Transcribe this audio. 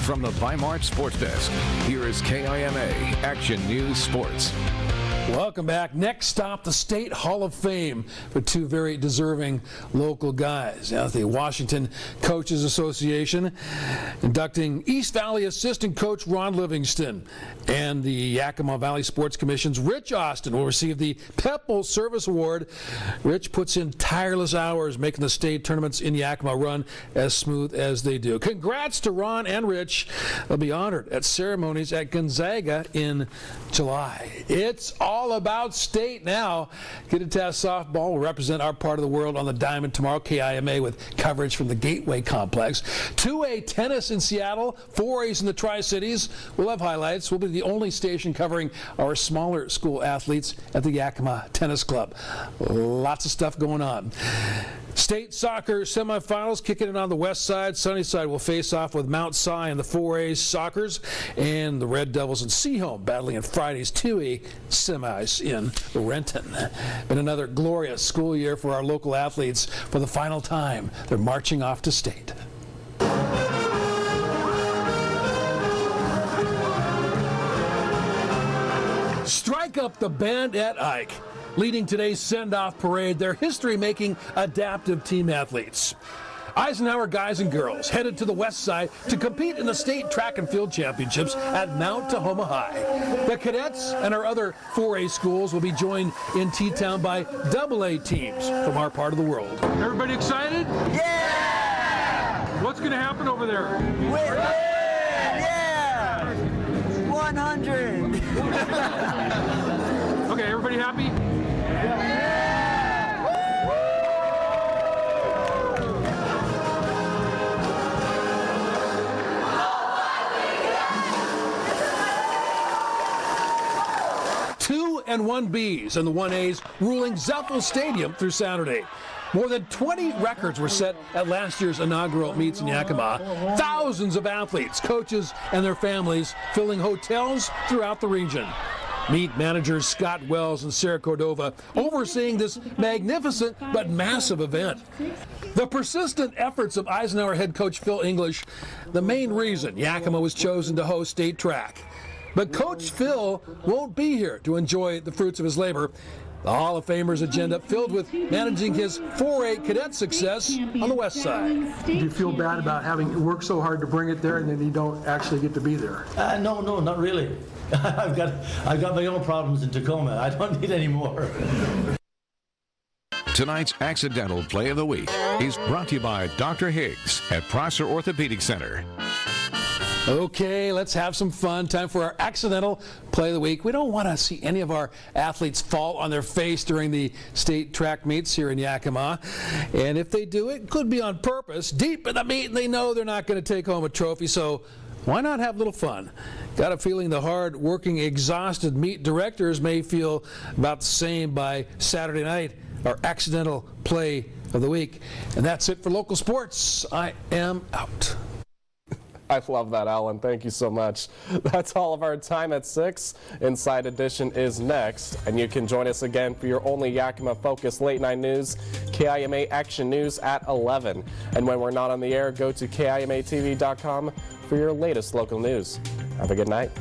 From the Weimar Sports Desk, here is KIMA Action News Sports. Welcome back. Next stop, the State Hall of Fame for two very deserving local guys. Now, the Washington Coaches Association inducting East Valley assistant coach Ron Livingston, and the Yakima Valley Sports Commission's Rich Austin will receive the Pepple Service Award. Rich puts in tireless hours making the state tournaments in Yakima run as smooth as they do. Congrats to Ron and Rich. They'll be honored at ceremonies at Gonzaga in July. It's all about state now. Kimatv softball will represent our part of the world on the diamond tomorrow. KIMA with coverage from the Gateway Complex. 2A tennis in Seattle, 4A's in the Tri-Cities. We'll have highlights. We'll be the only station covering our smaller school athletes at the Yakima Tennis Club. Lots of stuff going on. State soccer semifinals kicking it on the west side. Sunnyside will face off with Mount Si in the 4A Soccers, and the Red Devils and Seaholm battling in Friday's 2A semis in Renton. Been another glorious school year for our local athletes. For the final time, they're marching off to state. Strike up the band at IKE. Leading today's send-off parade, their history-making adaptive team athletes. Eisenhower guys and girls headed to the west side to compete in the state track and field championships at Mount Tahoma High. The cadets and our other 4A schools will be joined in T-Town by AA teams from our part of the world. Everybody excited? Yeah! What's going to happen over there? Win! Yeah! 100! Okay, everybody happy? Two and 1Bs and the 1As ruling Zeffel Stadium through Saturday. More than 20 records were set at last year's inaugural meets in Yakima. Thousands of athletes, coaches, and their families filling hotels throughout the region. Meet managers Scott Wells and Sarah Cordova overseeing this magnificent but massive event. The persistent efforts of Eisenhower head coach Phil English, the main reason Yakima was chosen to host state track. But Coach Phil won't be here to enjoy the fruits of his labor. The Hall of Famer's agenda filled with managing his 4A cadet success on the west side. Do you feel bad about having worked so hard to bring it there and then you don't actually get to be there? No, not really. I've got my own problems in Tacoma. I don't need any more. Tonight's Accidental Play of the Week is brought to you by Dr. Higgs at Prosser Orthopedic Center. Okay, let's have some fun. Time for our accidental play of the week. We don't want to see any of our athletes fall on their face during the state track meets here in Yakima. And if they do, it could be on purpose. Deep in the meet, they know they're not going to take home a trophy, so why not have a little fun? Got a feeling the hard-working, exhausted meet directors may feel about the same by Saturday night, our accidental play of the week. And that's it for local sports. I am out. I love that, Alan. Thank you so much. That's all of our time at 6. Inside Edition is next, and you can join us again for your only Yakima-focused late-night news, KIMA Action News at 11. And when we're not on the air, go to KIMATV.com for your latest local news. Have a good night.